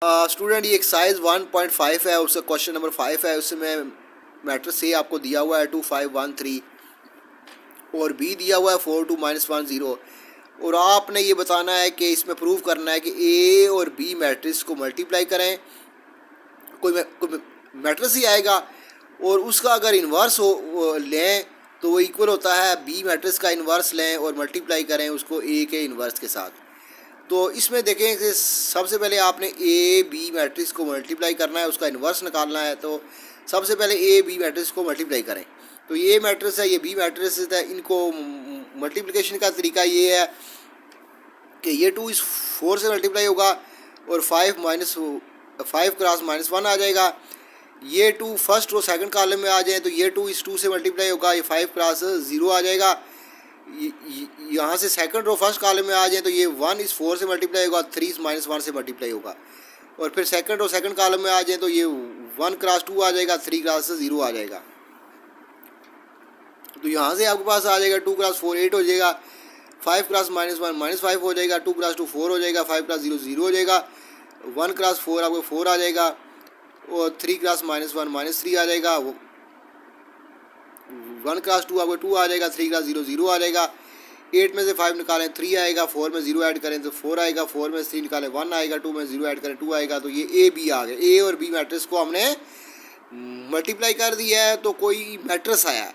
Student ये exercise 1.5 है, उसका क्वेश्चन नंबर 5 है। उसमें मैट्रिक्स ए आपको दिया हुआ है 2 5 1 3 और बी दिया हुआ है 4 2 -1 0 और आपने ये बताना है कि इसमें प्रूव करना है कि ए और बी मैट्रिक्स को मल्टीप्लाई करें, कोई मैट्रिक्स ही आएगा और उसका अगर इन्वर्स हो लें तो वो इक्वल होता है बी मैट्रिक्स का इन्वर्स लें और मल्टीप्लाई करें उसको ए के इन्वर्स के साथ। तो इसमें देखें कि सबसे पहले आपने ए बी मैट्रिक्स को मल्टीप्लाई करना है, उसका इन्वर्स निकालना है। तो सबसे पहले ए बी मैट्रिक्स को मल्टीप्लाई करें। तो ये मैट्रिक्स है, ये बी मैट्रिक्स है, इनको मल्टीप्लिकेशन का तरीका ये है कि ये 2 इस 4 से मल्टीप्लाई होगा और 5 क्रॉस -1 आ जाएगा। ये 2 फर्स्ट और सेकंड कॉलम में आ जाए तो ये 2 इस 2 से मल्टीप्लाई होगा, ये 5 क्रॉस 0 आ जाएगा। यहाँ से सेकंड रो फर्स्ट कॉलम में आ जाए तो ये 1 इस 4 से मल्टीप्लाई होगा, 3 इस -1 से मल्टीप्लाई होगा। और फिर सेकंड रो सेकंड कॉलम में आ जाए तो ये 1 क्रॉस 2 आ जाएगा, 3 क्रॉस 0 आ जाएगा। तो यहाँ से आपके पास आ जाएगा 2 क्रॉस 4 8 हो जाएगा, 5 क्रॉस -1 -5 हो जाएगा, 2 क्रॉस 2 4 हो जाएगा, 5 क्रॉस 0 0 हो जाएगा, 1 क्रॉस 4 आपको 4 आ जाएगा और 3 क्रॉस -1 -3 आ जाएगा, 1 क्रॉस 2 आपको 2 आ जाएगा, 3 क्रॉस 0 0 आ जाएगा। 8 में से 5 निकालें 3 आएगा, 4 में 0 ऐड करें तो 4 आएगा, 4 में 3 निकालें 1 आएगा, 2 में 0 ऐड करें 2 आएगा। तो ये ए बी आ गए, ए और बी मैट्रिक्स को हमने मल्टीप्लाई कर दिया है तो कोई मैट्रिक्स आया है।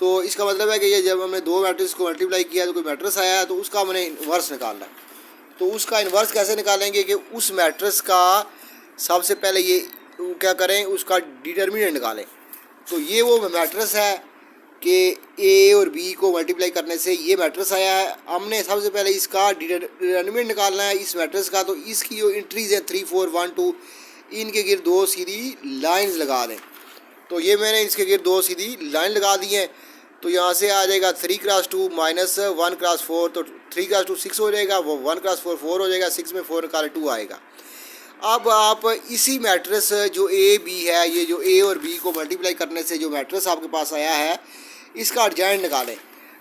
तो इसका मतलब है कि ये जब हमने दो मैट्रिक्स को मल्टीप्लाई किया तो कोई मैट्रिक्स आया है तो उसका हमने इन्वर्स निकालना है। तो उसका इन्वर्स कैसे निकालेंगे कि उस मैट्रिक्स का सबसे पहले ये क्या करें, उसका डिटर्मिनेंट निकालें। तो ये वो मैट्रिक्स है कि ए और बी को मल्टीप्लाई करने से ये मैट्रिक्स आया है। हमने सबसे पहले इसका डिटर्मिनेंट निकालना है इस मैट्रिक्स का। तो इसकी जो इंट्रीज है 3 4 1 2, इनके गिर्द 2 सीधी लाइंस लगा दें। तो ये मैंने इसके गिर्द 2 सीधी लाइन लगा दी हैं। तो यहाँ से आ जाएगा 3 क्रॉस 2 -1 क्रॉस 4, तो 3 क्रॉस 2 6 हो जाएगा, वो 1 क्रॉस 4 4 हो जाएगा, 6 में 4 निकाले 2 आएगा। अब आप इसी मैट्रिक्स जो ए बी है, ये जो ए और बी को मल्टीप्लाई करने से जो मैट्रिक्स आपके पास आया है इसका एडजॉइंट निकालें।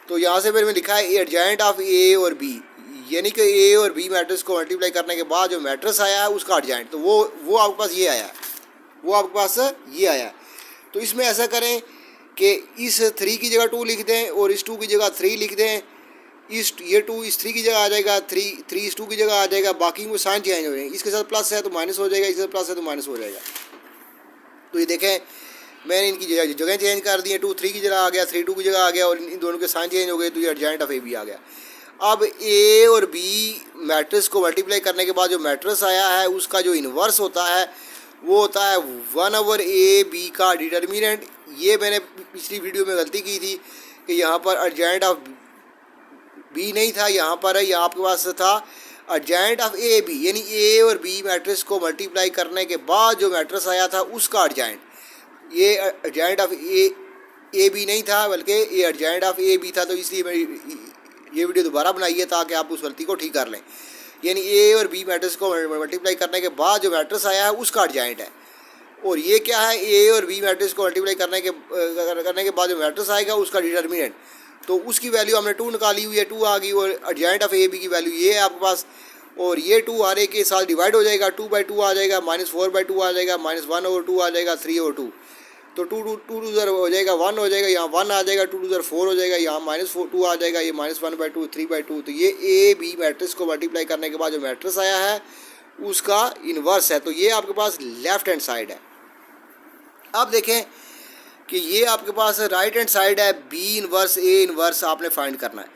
तो यहाँ से फिर मैं लिखा है एडजॉइंट ऑफ ए और बी, यानी कि ए और बी मैट्रिक्स को मल्टीप्लाई करने के बाद जो मैट्रिक्स आया है उसका एडजॉइंट। तो वो आपके पास ये आया है, वो आपके पास ये आया है। तो इसमें ऐसा करें कि इस 3 की जगह 2 लिख दें और इस 2 की जगह 3 लिख दें। ये 2 इस 3 की जगह आ जाएगा, 3 इस 2 की जगह आ जाएगा, बाकी में साइन चेंज हो जाएंगे। इसके साथ प्लस है तो माइनस हो जाएगा, इसके साथ प्लस है तो माइनस हो जाएगा। तो ये देखें मैंने इनकी जगह चेंज कर दी है, 2 3 की जगह आ गया, 3 2 की जगह आ गया और इन दोनों के साइन चेंज हो गए। तो ये एडजॉइंट ऑफ ए बी आ गया। अब ए और बी मैट्रिक्स को मल्टीप्लाई करने के बाद जो मैट्रिक्स आया है उसका जो इन्वर्स होता है वो होता है 1/a/b का डिटर्मिनेंट। ये मैंने पिछली वीडियो में गलती की थी कि यहाँ पर एडजॉइंट ऑफ बी नहीं था, यहाँ पर है, यहाँ आपके पास था एडजॉइंट ऑफ ए बी, यानी ए और बी मैट्रिक्स को मल्टीप्लाई करने के बाद जो मैट्रिक्स आया था उसका एडजॉइंट। ये एडजॉइंट ऑफ ए बी नहीं था बल्कि ये एडजॉइंट ऑफ ए बी था। तो इसलिए मैं ये वीडियो दोबारा बनाई है ताकि आप उस गलती को ठीक कर लें। यानी ए और बी मैट्रिक्स को मल्टीप्लाई करने के बाद जो मैट्रिक्स आया है उसका एडजॉइंट है। और ये क्या है, ए और बी मैट्रिक्स को मल्टीप्लाई करने के बाद जो मैट्रिक्स आएगा उसका डिटर्मिनेंट। तो उसकी वैल्यू हमने 2 निकाली हुई है, 2 आ गई और एडजॉइंट ऑफ ए बी की वैल्यू ये है आपके पास। और ये 2 हर एक के साथ डिवाइड हो जाएगा, 2/2 आ जाएगा, -4/2 आ जाएगा, -1/2 आ जाएगा, 3/2। तो 2 2 हो जाएगा 1 हो जाएगा, यहाँ 1 आ जाएगा, 2 2 4 हो जाएगा, यहाँ -2 आ जाएगा, ये -1/2 3/2। तो ये ए बी मैट्रिक्स को मल्टीप्लाई करने के बाद जो मैट्रिक्स आया है उसका इन्वर्स है। तो ये आपके पास लेफ्ट हैंड साइड है। अब देखें कि ये आपके पास राइट हैंड साइड है, बी इन्वर्स ए इन्वर्स आपने फाइंड करना है।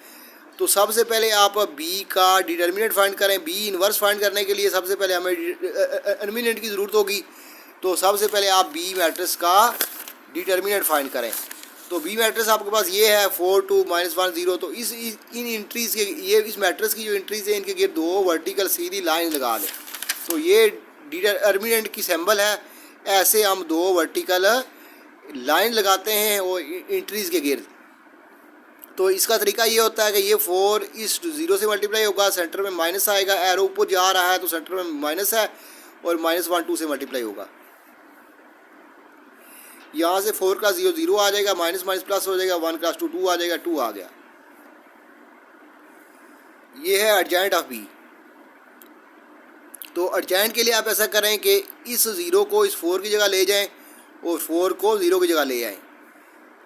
तो सबसे पहले आप बी का डिटर्मिनेंट फाइंड करें। बी इन्वर्स फाइंड करने के लिए सबसे पहले हमें डिटर्मिनेंट की ज़रूरत होगी। तो सबसे पहले आप बी मैट्रिक्स का डिटर्मिनेंट फाइंड करें। तो बी मैट्रिक्स आपके पास ये है 4 2 -1 0। तो इन इंट्रीज के ये इस मैट्रिक्स की जो इंट्रीज है इनके गिर्द 2 वर्टिकल सीधी लाइन लगा दें। तो ये डिटर्मिनेंट की सिंबल है। ऐसे हम 2 वर्टिकल लाइन लगाते हैं और इंट्रीज के गिर्द। तो इसका तरीका ये होता है कि ये 4 इस 0 से मल्टीप्लाई होगा, सेंटर में माइनस आएगा, एरो ऊपर जा रहा है तो सेंटर में माइनस है और -1 2 से मल्टीप्लाई होगा। यहाँ से 4 का 0 0 आ जाएगा, माइनस माइनस प्लस हो जाएगा, 1 का 2 2 आ जाएगा, 2 आ गया। ये है एडजॉइंट ऑफ बी। तो तो एडजेंट के लिए आप ऐसा करें कि इस ज़ीरो को इस 4 की जगह ले जाएं और 4 को 0 की जगह ले आएँ,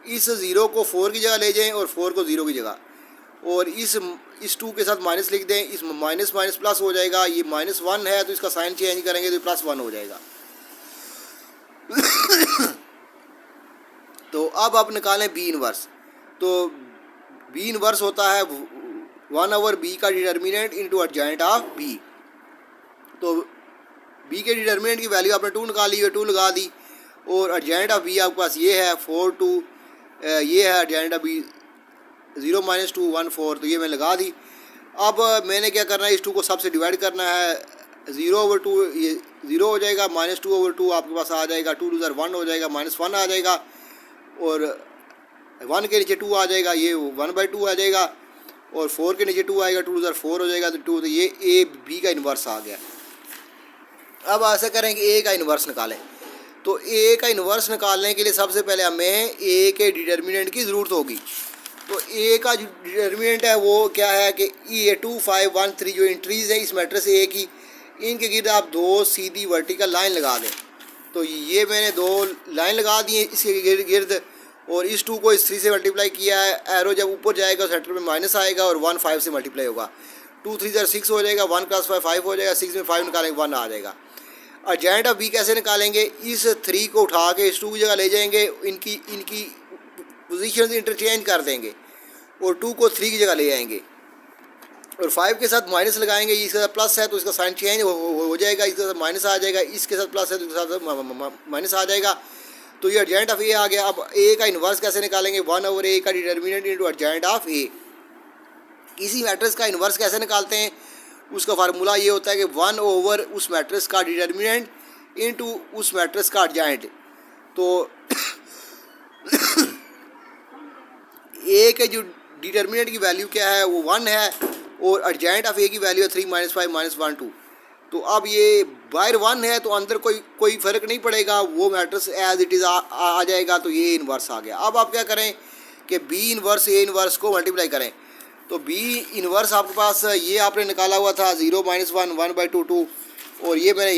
इस 0 को 4 की जगह ले जाएं और 4 को 0 की जगह, और इस 2 के साथ माइनस लिख दें, इस माइनस माइनस प्लस हो जाएगा, ये -1 है तो इसका साइन चेंज करेंगे तो +1 हो जाएगा। तो अब आप निकालें बी इनवर्स। तो बी इनवर्स होता है 1/b का determinant into adjoint of B. तो बी के डिटर्मिनेंट की वैल्यू आपने 2 निकाली है, 2 लगा दी, और एडजेंट ऑफ बी आपके पास ये है 4 2, ये है एडजेंट ऑफ बी 0 - 2 1 4, तो ये मैं लगा दी। अब मैंने क्या करना है, इस 2 को सबसे डिवाइड करना है, 0/2 ये 0 हो जाएगा, -2/2 आपके पास आ जाएगा, 2 2 1 हो जाएगा, -1 आ जाएगा, और 1 के नीचे 2 आ जाएगा, ये 1/2 आ जाएगा, और 4 के नीचे 2 आएगा, 2 2 4 हो जाएगा, तो 2, तो ये ए बी का इन्वर्स आ गया। अब ऐसा करें कि ए का इन्वर्स निकालें। तो ए का इन्वर्स निकालने के लिए सबसे पहले हमें ए के डिटर्मिनेंट की ज़रूरत होगी। तो ए का जो डिटर्मिनेंट है वो क्या है कि ये 2 5 1 3 जो एंट्रीज़ हैं इस मैट्रिक्स ए की, इनके गिर्द आप 2 सीधी वर्टिकल लाइन लगा दें। तो ये मैंने 2 लाइन लगा दी है इसके गिर्द, और इस 2 को इस 3 से मल्टीप्लाई किया है। एरो जब ऊपर जाएगा सेंटर में माइनस आएगा और 1 5 से मल्टीप्लाई होगा, 2 3 6 हो जाएगा, 1 + 5 5 हो जाएगा, 6 में 5 निकालेंगे 1 आ जाएगा। एडजेंट ऑफ बी कैसे निकालेंगे, इस 3 को उठा के इस 2 की जगह ले जाएंगे, इनकी पोजीशन इंटरचेंज कर देंगे, और 2 को 3 की जगह ले आएंगे, और 5 के साथ माइनस लगाएंगे, इसके साथ प्लस है तो इसका साइन चेंज हो जाएगा, इसके साथ माइनस आ जाएगा, इसके साथ प्लस है तो इसके साथ माइनस आ जाएगा। तो ये एडजेंट ऑफ ए आ गया। अब ए का इन्वर्स कैसे निकालेंगे, 1/a का डिटर्मिनेंट इंटू एडजेंट ऑफ ए। किसी मैट्रिक्स का इन्वर्स कैसे निकालते हैं, उसका फार्मूला ये होता है कि 1/, उस मैट्रिक्स का डिटर्मिनेंट इंटू उस मैट्रिक्स का एडजेंट। तो ए के जो डिटर्मिनेंट की वैल्यू क्या है वो 1 है, और एडजेंट ऑफ ए की वैल्यू है 3 - 5 - 1 2। तो अब ये बाहर 1 है तो अंदर कोई फ़र्क नहीं पड़ेगा, वो मैट्रिक्स एज इट इज़ आ जाएगा। तो ये इन्वर्स आ गया। अब आप क्या करें कि बी इन्वर्स ए इन्वर्स को मल्टीप्लाई करें। तो बी इन्वर्स आपके पास ये आपने निकाला हुआ था 0 - 1 1/2 2, और ये मैंने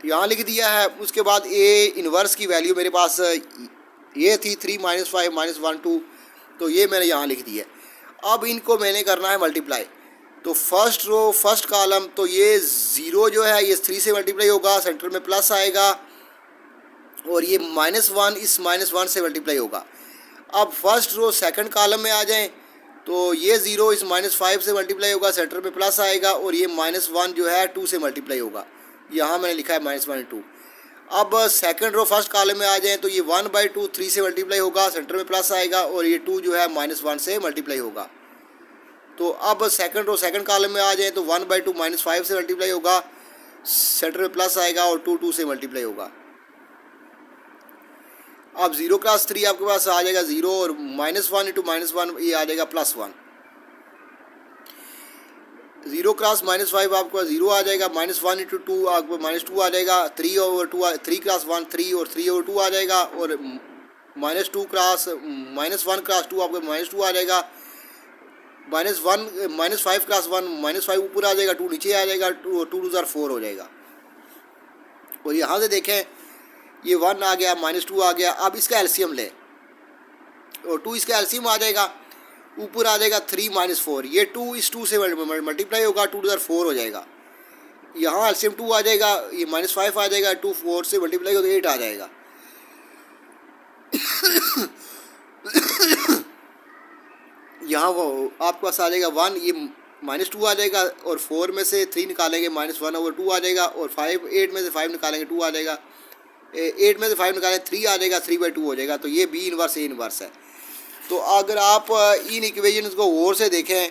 यहाँ लिख दिया है। उसके बाद ए इन्वर्स की वैल्यू मेरे पास ये थी 3 - 5 - 1 2, तो ये मैंने यहाँ लिख दिया। अब इनको मैंने करना है मल्टीप्लाई। तो फर्स्ट रो फर्स्ट कॉलम, तो ये 0 जो है ये 3 से मल्टीप्लाई होगा, सेंटर में प्लस आएगा, और ये -1 इस -1 से मल्टीप्लाई होगा। अब फर्स्ट रो सेकंड कॉलम में आ जाएं, तो ये 0 इस -5 से मल्टीप्लाई होगा, सेंटर में प्लस आएगा, और ये -1 जो है 2 से मल्टीप्लाई होगा, यहाँ मैंने लिखा है -1 2। अब सेकंड रो फर्स्ट कॉलम में आ जाएं, तो ये 1/2 3 से मल्टीप्लाई होगा, सेंटर में प्लस आएगा, और ये 2 जो है -1 से मल्टीप्लाई होगा। तो अब सेकंड रो सेकंड कॉलम में आ जाए, तो 1/2 -5 से मल्टीप्लाई होगा, सेंटर में प्लस आएगा, और 2 से मल्टीप्लाई होगा। अब 0 + 3 आपके पास आ जाएगा 0, और -1 × -1 ये आ जाएगा +1। 0 × -5 आपको 0 आ जाएगा, -1 × 2 आपको -2 आ जाएगा, 3/2 3 × 1 3 और 3/2 आ जाएगा, और -1 × 2 आपको -2 आ जाएगा, -5 × 1 -5 ऊपर आ जाएगा, 2 नीचे आ जाएगा, 2 2 4 हो जाएगा। और यहाँ से देखें ये 1 आ गया, -2 आ गया। अब इसका एलसीएम लें, और 2 इसका एलसीएम आ जाएगा, ऊपर आ जाएगा 3 - 4, ये 2 इस 2 से मल्टीप्लाई होगा, 2 2 4 हो जाएगा। यहाँ एलसीएम 2 आ जाएगा, ये -5 आ जाएगा, 2 4 से मल्टीप्लाई होगा तो 8 आ जाएगा। यहाँ वो आपके पास आ जाएगा 1, ये -2 आ जाएगा, और 4 में से 3 निकालेंगे -1/2 आ जाएगा, और 8 में से 5 निकालेंगे 2 आ जाएगा, 8 में से 5 निकालेंगे 3 आ जाएगा, 3/2 हो जाएगा। तो ये बी इन्वर्स ए इन्वर्स है। तो अगर आप इन इक्वेशंस को और से देखें,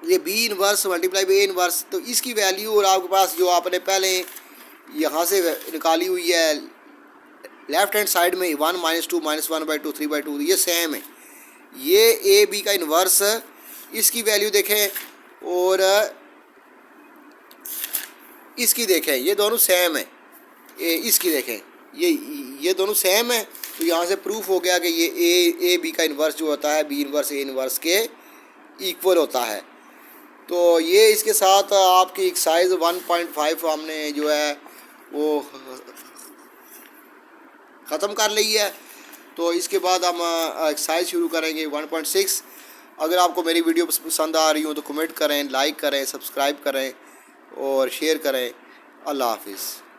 ये B inverse multiply by A inverse, तो इसकी वैल्यू और आपके पास जो आपने पहले यहाँ से निकाली हुई है लेफ्ट हैंड साइड में 1 - 2 -1/2 3/2, ये सेम है। ये ए बी का इन्वर्स, इसकी वैल्यू देखें और इसकी देखें, ये दोनों सेम है। इसकी देखें, ये दोनों सेम है। तो यहाँ से प्रूफ हो गया कि ये ए बी का इन्वर्स जो होता है बी इन्वर्स ए इन्वर्स के इक्वल होता है। तो ये इसके साथ आपकी एक्सरसाइज 1.5 हमने जो है वो ख़त्म कर ली है। तो इसके बाद हम एक्सरसाइज शुरू करेंगे 1.6। अगर आपको मेरी वीडियो पसंद आ रही हो तो कमेंट करें, लाइक करें, सब्सक्राइब करें और शेयर करें। अल्लाह हाफिज़।